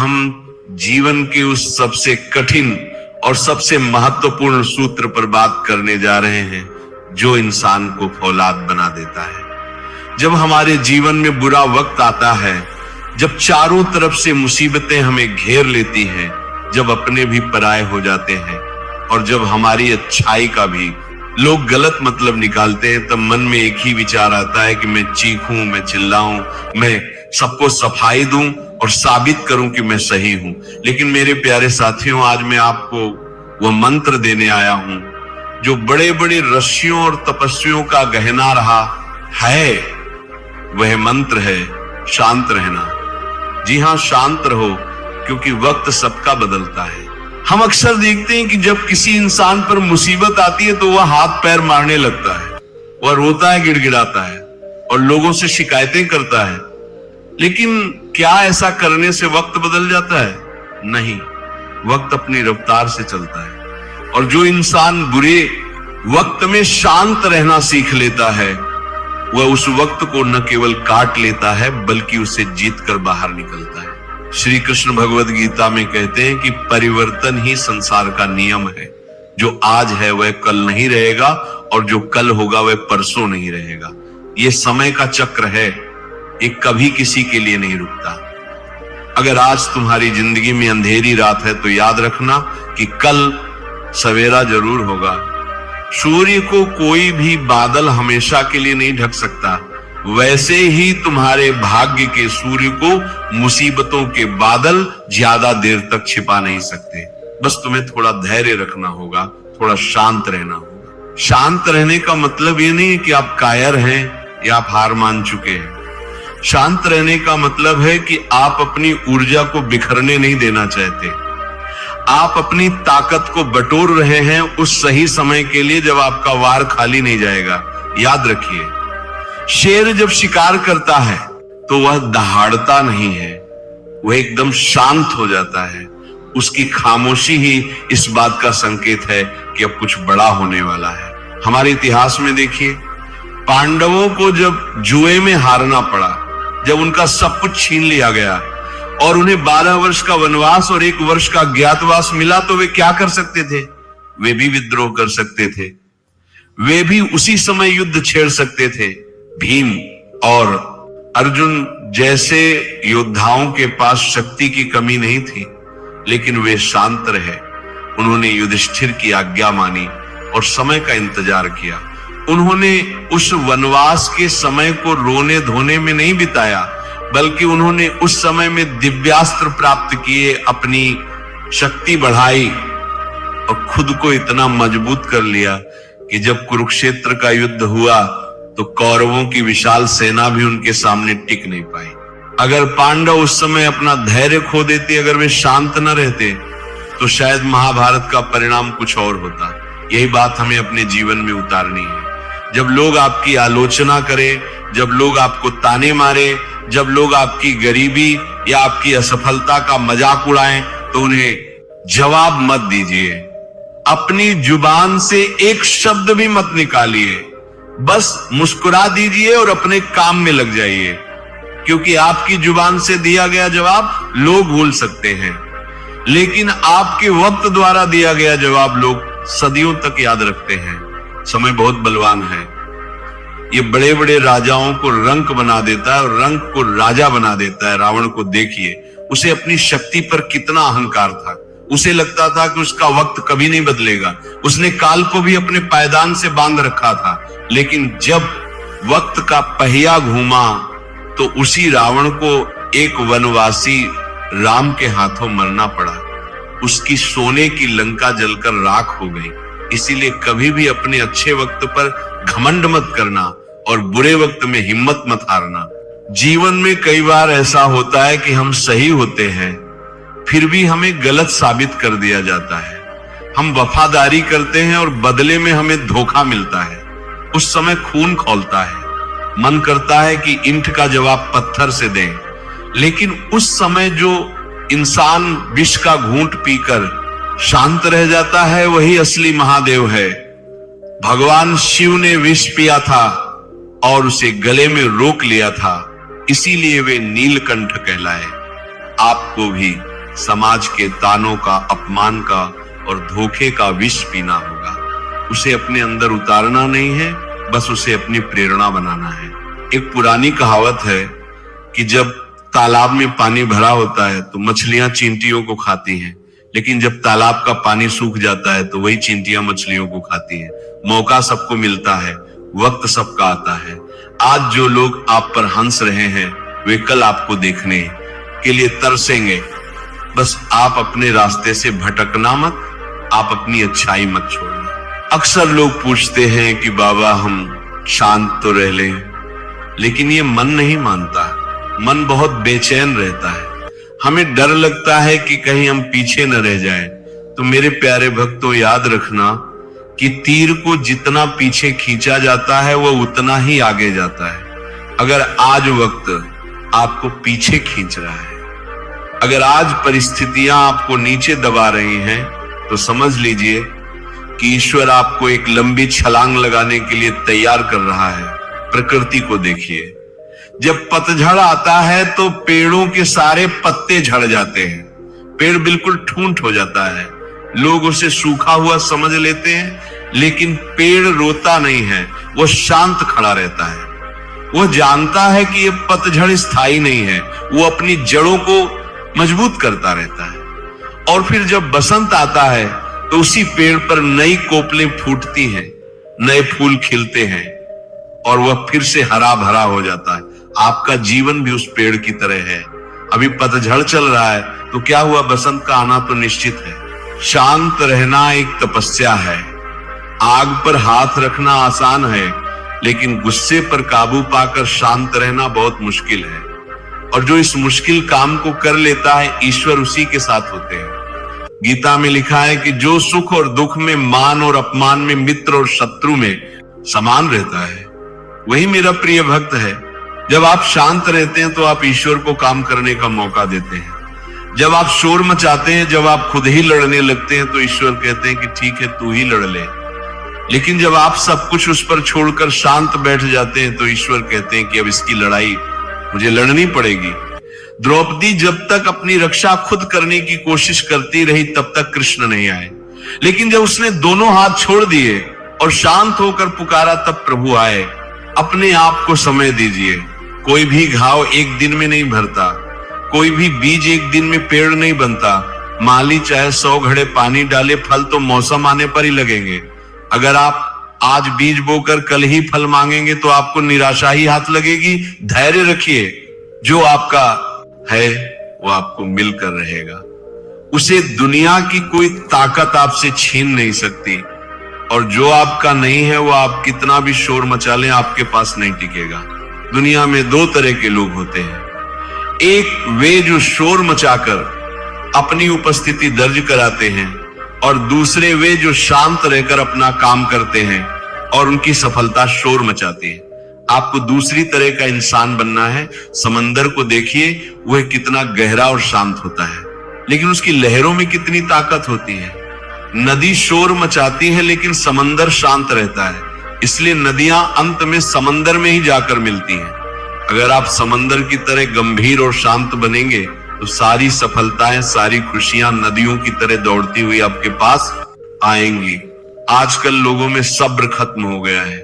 हम जीवन के उस सबसे कठिन और सबसे महत्वपूर्ण सूत्र पर बात करने जा रहे हैं जो इंसान को फौलाद बना देता है। जब हमारे जीवन में बुरा वक्त आता है, जब चारों तरफ से मुसीबतें हमें घेर लेती हैं, जब अपने भी पराये हो जाते हैं और जब हमारी अच्छाई का भी लोग गलत मतलब निकालते हैं, तब मन में एक ही विचार आता है कि मैं चीखूं, मैं चिल्लाऊं, मैं सबको सफाई दूं और साबित करूं कि मैं सही हूं। लेकिन मेरे प्यारे साथियों, आज मैं आपको वह मंत्र देने आया हूं जो बड़े बड़े ऋषियों और तपस्वियों का गहना रहा है। वह मंत्र है शांत रहना। जी हां, शांत रहो, क्योंकि वक्त सबका बदलता है। हम अक्सर देखते हैं कि जब किसी इंसान पर मुसीबत आती है तो वह हाथ पैर मारने लगता है, वह रोता है, गिड़गिड़ाता है और लोगों से शिकायतें करता है। लेकिन क्या ऐसा करने से वक्त बदल जाता है? नहीं, वक्त अपनी रफ्तार से चलता है। और जो इंसान बुरे वक्त में शांत रहना सीख लेता है, वह उस वक्त को न केवल काट लेता है बल्कि उसे जीतकर बाहर निकलता है। श्री कृष्ण भगवद गीता में कहते हैं कि परिवर्तन ही संसार का नियम है। जो आज है वह कल नहीं रहेगा और जो कल होगा वह परसों नहीं रहेगा। यह समय का चक्र है, ये कभी किसी के लिए नहीं रुकता। अगर आज तुम्हारी जिंदगी में अंधेरी रात है तो याद रखना कि कल सवेरा जरूर होगा। सूर्य को कोई भी बादल हमेशा के लिए नहीं ढक सकता, वैसे ही तुम्हारे भाग्य के सूर्य को मुसीबतों के बादल ज्यादा देर तक छिपा नहीं सकते। बस तुम्हें थोड़ा धैर्य रखना होगा, थोड़ा शांत रहना होगा। शांत रहने का मतलब ये नहीं है कि आप कायर हैं या आप हार मान चुके हैं। शांत रहने का मतलब है कि आप अपनी ऊर्जा को बिखरने नहीं देना चाहते। आप अपनी ताकत को बटोर रहे हैं उस सही समय के लिए जब आपका वार खाली नहीं जाएगा। याद रखिए, शेर जब शिकार करता है तो वह दहाड़ता नहीं है, वह एकदम शांत हो जाता है। उसकी खामोशी ही इस बात का संकेत है कि अब कुछ बड़ा होने वाला है। हमारे इतिहास में देखिए, पांडवों को जब जुए में हारना पड़ा, जब उनका सब कुछ छीन लिया गया और उन्हें 12 वर्ष का वनवास और 1 वर्ष का ज्ञातवास मिला, तो वे क्या कर सकते थे? वे भी विद्रोह कर सकते थे, वे भी उसी समय युद्ध छेड़ सकते थे। भीम और अर्जुन जैसे योद्धाओं के पास शक्ति की कमी नहीं थी, लेकिन वे शांत रहे। उन्होंने युधिष्ठिर की आज्ञा मानी और समय का इंतजार किया। उन्होंने उस वनवास के समय को रोने धोने में नहीं बिताया, बल्कि उन्होंने उस समय में दिव्यास्त्र प्राप्त किए, अपनी शक्ति बढ़ाई और खुद को इतना मजबूत कर लिया कि जब कुरुक्षेत्र का युद्ध हुआ तो कौरवों की विशाल सेना भी उनके सामने टिक नहीं पाई। अगर पांडव उस समय अपना धैर्य खो देते, अगर वे शांत न रहते, तो शायद महाभारत का परिणाम कुछ और होता। यही बात हमें अपने जीवन में उतारनी है। जब लोग आपकी आलोचना करें, जब लोग आपको ताने मारे, जब लोग आपकी गरीबी या आपकी असफलता का मजाक उड़ाएं, तो उन्हें जवाब मत दीजिए। अपनी जुबान से एक शब्द भी मत निकालिए, बस मुस्कुरा दीजिए और अपने काम में लग जाइए, क्योंकि आपकी जुबान से दिया गया जवाब लोग भूल सकते हैं, लेकिन आपके वक्त द्वारा दिया गया जवाब लोग सदियों तक याद रखते हैं। समय बहुत बलवान है, ये बड़े बड़े राजाओं को रंक बना देता है और रंक को राजा बना देता है। रावण को देखिए, उसे अपनी शक्ति पर कितना अहंकार था। उसे लगता था कि उसका वक्त कभी नहीं बदलेगा। उसने काल को भी अपने पायदान से बांध रखा था, लेकिन जब वक्त का पहिया घूमा तो उसी रावण को एक वनवासी राम के हाथों मरना पड़ा। उसकी सोने की लंका जलकर राख हो गई। इसीलिए कभी भी अपने अच्छे वक्त पर घमंड मत करना और बुरे वक्त में हिम्मत मत हारना। जीवन में कई बार ऐसा होता है कि हम सही होते हैं, फिर भी हमें गलत साबित कर दिया जाता है। हम वफादारी करते हैं और बदले में हमें धोखा मिलता है। उस समय खून खौलता है, मन करता है कि ईंट का जवाब पत्थर से दें, लेकिन उस समय जो इंसान विष का घूंट पीकर शांत रह जाता है, वही असली महादेव है। भगवान शिव ने विष पिया था और उसे गले में रोक लिया था, इसीलिए वे नीलकंठ कहलाए। आपको भी समाज के तानों का, अपमान का और धोखे का विष पीना होगा। उसे अपने अंदर उतारना नहीं है, बस उसे अपनी प्रेरणा बनाना है। एक पुरानी कहावत है कि जब तालाब में पानी भरा होता है तो मछलियां चींटियों को खाती हैं, लेकिन जब तालाब का पानी सूख जाता है तो वही चींटियां मछलियों को खाती हैं। मौका सबको मिलता है, वक्त सबका आता है। आज जो लोग आप पर हंस रहे हैं वे कल आपको देखने के लिए तरसेंगे। बस आप अपने रास्ते से भटकना मत, आप अपनी अच्छाई मत छोड़ना। अक्सर लोग पूछते हैं कि बाबा हम शांत तो रह लें, लेकिन ये मन नहीं मानता। मन बहुत बेचैन रहता है। हमें डर लगता है कि कहीं हम पीछे न रह जाएं। तो मेरे प्यारे भक्तों, याद रखना कि तीर को जितना पीछे खींचा जाता है वो उतना ही आगे जाता है। अगर आज वक्त आपको पीछे खींच रहा है, अगर आज परिस्थितियां आपको नीचे दबा रही हैं, तो समझ लीजिए कि ईश्वर आपको एक लंबी छलांग लगाने के लिए तैयार कर रहा है। प्रकृति को देखिए, जब पतझड़ आता है तो पेड़ों के सारे पत्ते झड़ जाते हैं, पेड़ बिल्कुल ठूंठ हो जाता है। लोग उसे सूखा हुआ समझ लेते हैं, लेकिन पेड़ रोता नहीं है, वो शांत खड़ा रहता है। वो जानता है कि ये पतझड़ स्थायी नहीं है, वो अपनी जड़ों को मजबूत करता रहता है। और फिर जब बसंत आता है तो उसी पेड़ पर नई कोपलें फूटती हैं, नए फूल खिलते हैं और वह फिर से हरा भरा हो जाता है। आपका जीवन भी उस पेड़ की तरह है। अभी पतझड़ चल रहा है तो क्या हुआ, बसंत का आना तो निश्चित है। शांत रहना एक तपस्या है। आग पर हाथ रखना आसान है, लेकिन गुस्से पर काबू पाकर शांत रहना बहुत मुश्किल है। और जो इस मुश्किल काम को कर लेता है, ईश्वर उसी के साथ होते हैं। गीता में लिखा है कि जो सुख और दुख में, मान और अपमान में, मित्र और शत्रु में समान रहता है, वही मेरा प्रिय भक्त है। जब आप शांत रहते हैं तो आप ईश्वर को काम करने का मौका देते हैं। जब आप शोर मचाते हैं, जब आप खुद ही लड़ने लगते हैं, तो ईश्वर कहते हैं कि ठीक है, तू ही लड़ ले। लेकिन जब आप सब कुछ उस पर छोड़कर शांत बैठ जाते हैं, तो ईश्वर कहते हैं कि अब इसकी लड़ाई मुझे लड़नी पड़ेगी। द्रौपदी जब तक अपनी रक्षा खुद करने की कोशिश करती रही, तब तक कृष्ण नहीं आए। लेकिन जब उसने दोनों हाथ छोड़ दिए और शांत होकर पुकारा, तब प्रभु आए। अपने आप को समय दीजिए। कोई भी घाव एक दिन में नहीं भरता, कोई भी बीज एक दिन में पेड़ नहीं बनता। माली चाहे 100 घड़े पानी डाले, फल तो मौसम आने पर ही लगेंगे। अगर आप आज बीज बोकर कल ही फल मांगेंगे तो आपको निराशा ही हाथ लगेगी। धैर्य रखिए, जो आपका है वो आपको मिलकर रहेगा। उसे दुनिया की कोई ताकत आपसे छीन नहीं सकती। और जो आपका नहीं है वो आप कितना भी शोर मचा लें, आपके पास नहीं टिकेगा। दुनिया में 2 तरह के लोग होते हैं। एक वे जो शोर मचाकर अपनी उपस्थिति दर्ज कराते हैं, और दूसरे वे जो शांत रहकर अपना काम करते हैं और उनकी सफलता शोर मचाती है। आपको दूसरी तरह का इंसान बनना है। समंदर को देखिए, वह कितना गहरा और शांत होता है, लेकिन उसकी लहरों में कितनी ताकत होती है। नदी शोर मचाती है, लेकिन समंदर शांत रहता है। इसलिए नदियां अंत में समंदर में ही जाकर मिलती हैं। अगर आप समंदर की तरह गंभीर और शांत बनेंगे तो सारी सफलताएं, सारी खुशियां नदियों की तरह दौड़ती हुई आपके पास आएंगी। आजकल लोगों में सब्र खत्म हो गया है।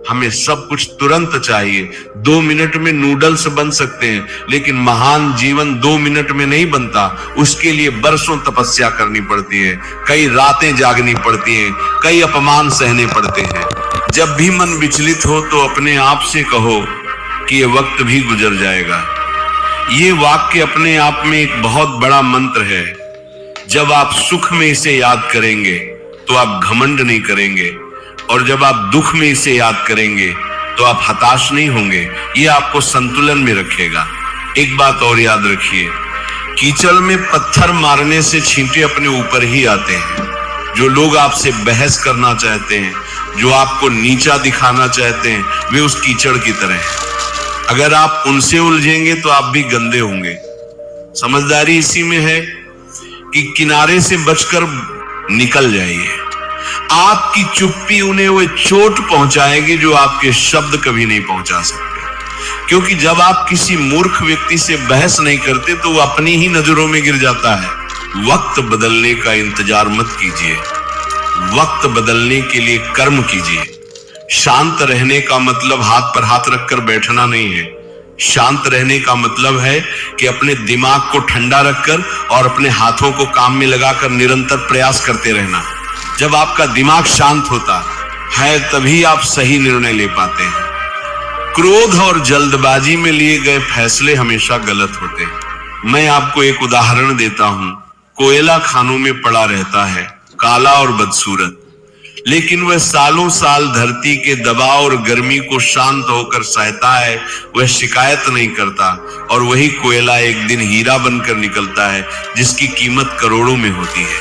हमें सब कुछ तुरंत चाहिए। 2 मिनट में नूडल्स बन सकते हैं, लेकिन महान जीवन 2 मिनट में नहीं बनता। उसके लिए बरसों तपस्या करनी पड़ती है, कई रातें जागनी पड़ती हैं, कई अपमान सहने पड़ते हैं। जब भी मन विचलित हो तो अपने आप से कहो कि ये वक्त भी गुजर जाएगा। ये वाक्य अपने आप में एक बहुत बड़ा मंत्र है। जब आप सुख में इसे याद करेंगे तो आप घमंड नहीं करेंगे, और जब आप दुख में इसे याद करेंगे तो आप हताश नहीं होंगे। ये आपको संतुलन में रखेगा। एक बात और याद रखिए, कीचड़ में पत्थर मारने से छींटे अपने ऊपर ही आते हैं। जो लोग आपसे बहस करना चाहते हैं, जो आपको नीचा दिखाना चाहते हैं, वे उस कीचड़ की तरह हैं। अगर आप उनसे उलझेंगे तो आप भी गंदे होंगे। समझदारी इसी में है कि किनारे से बचकर निकल जाइए। आपकी चुप्पी उन्हें वो चोट पहुंचाएगी जो आपके शब्द कभी नहीं पहुंचा सकते। क्योंकि जब आप किसी मूर्ख व्यक्ति से बहस नहीं करते तो वो अपनी ही नजरों में गिर जाता है। वक्त बदलने का इंतजार मत कीजिए, वक्त बदलने के लिए कर्म कीजिए। शांत रहने का मतलब हाथ पर हाथ रखकर बैठना नहीं है। शांत रहने का मतलब है कि अपने दिमाग को ठंडा रखकर और अपने हाथों को काम में लगाकर निरंतर प्रयास करते रहना। जब आपका दिमाग शांत होता है तभी आप सही निर्णय ले पाते हैं। क्रोध और जल्दबाजी में लिए गए फैसले हमेशा गलत होते हैं। मैं आपको एक उदाहरण देता हूं। कोयला खानों में पड़ा रहता है, काला और बदसूरत, लेकिन वह सालों साल धरती के दबाव और गर्मी को शांत होकर सहता है। वह शिकायत नहीं करता और वही कोयला एक दिन हीरा बनकर निकलता है जिसकी कीमत करोड़ों में होती है।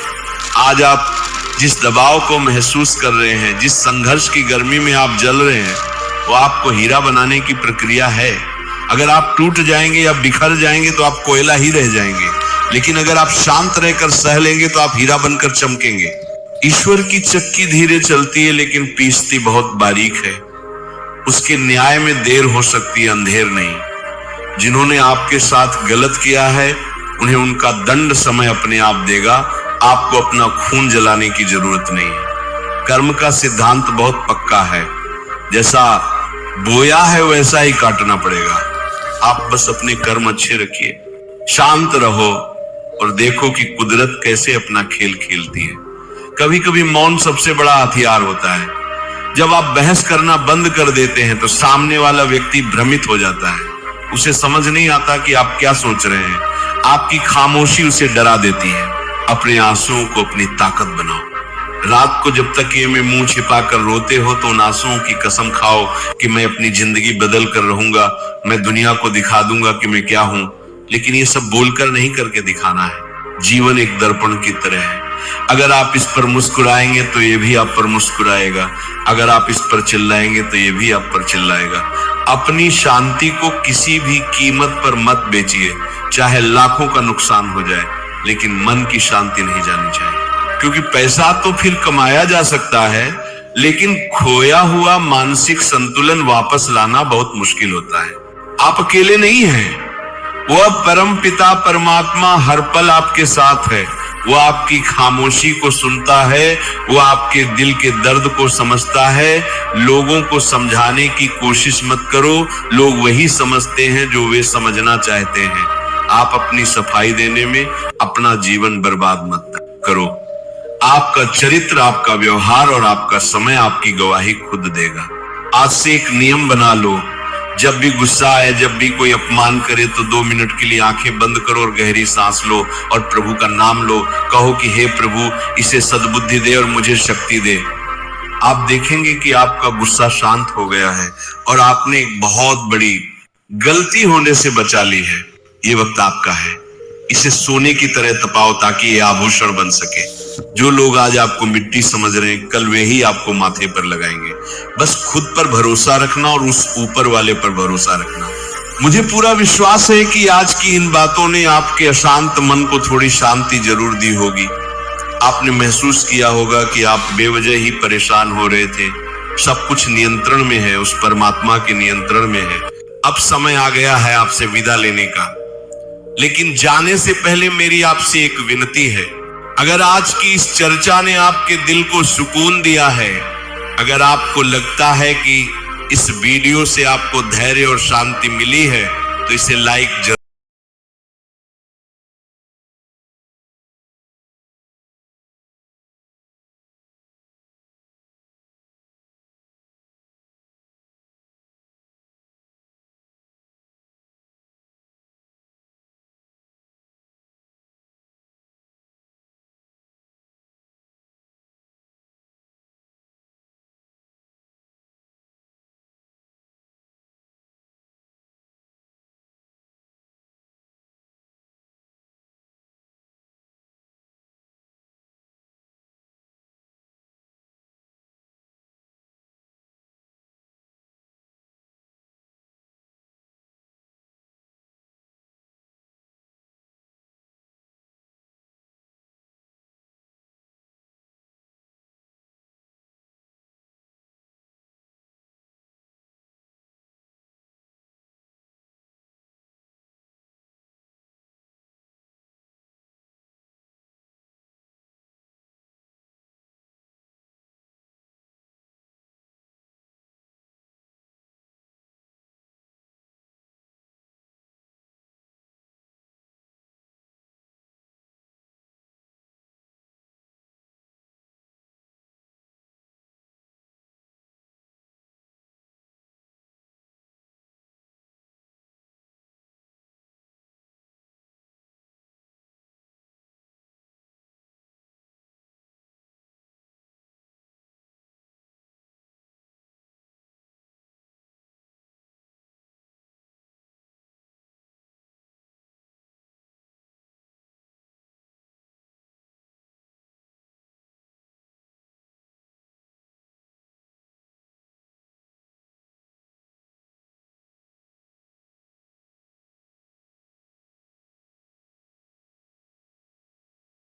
आज आप जिस दबाव को महसूस कर रहे हैं, जिस संघर्ष की गर्मी में आप जल रहे हैं, वो आपको हीरा बनाने की प्रक्रिया है। अगर आप टूट जाएंगे या बिखर जाएंगे तो आप कोयला ही रह जाएंगे, लेकिन अगर आप शांत रहकर सह लेंगे तो आप हीरा बनकर चमकेंगे। ईश्वर की चक्की धीरे चलती है लेकिन पीसती बहुत बारीक है। उसके न्याय में देर हो सकती है, अंधेर नहीं। जिन्होंने आपके साथ गलत किया है उन्हें उनका दंड समय अपने आप देगा। आपको अपना खून जलाने की जरूरत नहीं है। कर्म का सिद्धांत बहुत पक्का है, जैसा बोया है वैसा ही काटना पड़ेगा। आप बस अपने कर्म अच्छे रखिए, शांत रहो और देखो कि कुदरत कैसे अपना खेल खेलती है। कभी कभी मौन सबसे बड़ा हथियार होता है। जब आप बहस करना बंद कर देते हैं तो सामने वाला व्यक्ति भ्रमित हो जाता है। उसे समझ नहीं आता कि आप क्या सोच रहे हैं। आपकी खामोशी उसे डरा देती है। अपने आंसुओं को अपनी ताकत बनाओ। रात को जब तक ये में मुंह छिपाकर रोते हो तो उन आंसुओं की कसम खाओ कि मैं अपनी जिंदगी बदल कर रहूंगा, मैं दुनिया को दिखा दूंगा कि मैं क्या हूं। लेकिन ये सब बोलकर नहीं, करके दिखाना है। जीवन एक दर्पण की तरह है। अगर आप इस पर मुस्कुराएंगे तो ये भी आप पर मुस्कुराएगा। अगर आप इस पर चिल्लाएंगे तो ये भी आप पर चिल्लाएगा। अपनी शांति को किसी भी कीमत पर मत बेचिए, चाहे लाखों का नुकसान हो जाए, लेकिन मन की शांति नहीं जानी चाहिए। क्योंकि पैसा तो फिर कमाया जा सकता है, लेकिन खोया हुआ मानसिक संतुलन वापस लाना बहुत मुश्किल होता है। आप अकेले नहीं हैं। वह परम पिता परमात्मा हर पल आपके साथ है। वो आपकी खामोशी को सुनता है, वो आपके दिल के दर्द को समझता है। लोगों को समझाने की कोशिश मत करो, लोग वही समझते हैं जो वे समझना चाहते हैं। आप अपनी सफाई देने में अपना जीवन बर्बाद मत करो। आपका चरित्र, आपका व्यवहार और आपका समय आपकी गवाही खुद देगा। आज से एक नियम बना लो, जब भी गुस्सा आए, जब भी कोई अपमान करे तो 2 मिनट के लिए आंखें बंद करो और गहरी सांस लो और प्रभु का नाम लो। कहो कि हे प्रभु, इसे सद्बुद्धि दे और मुझे शक्ति दे। आप देखेंगे कि आपका गुस्सा शांत हो गया है और आपने एक बहुत बड़ी गलती होने से बचा ली है। ये वक्त आपका है। इसे सोने की तरह तपाओ ताकि ये आभूषण बन सके। जो लोग आज आपको मिट्टी समझ रहे हैं, कल वे ही आपको माथे पर लगाएंगे। बस खुद पर भरोसा रखना और उस ऊपर वाले पर भरोसा रखना। मुझे पूरा विश्वास है कि आज की इन बातों ने आपके अशांत मन को थोड़ी शांति जरूर दी होगी। आपने महसूस किया होगा कि आप बेवजह ही परेशान हो रहे थे। सब कुछ नियंत्रण में है, उस परमात्मा के नियंत्रण में है। अब समय आ गया है आपसे विदा लेने का, लेकिन जाने से पहले मेरी आपसे एक विनती है। अगर आज की इस चर्चा ने आपके दिल को सुकून दिया है, अगर आपको लगता है कि इस वीडियो से आपको धैर्य और शांति मिली है, तो इसे लाइक जरूर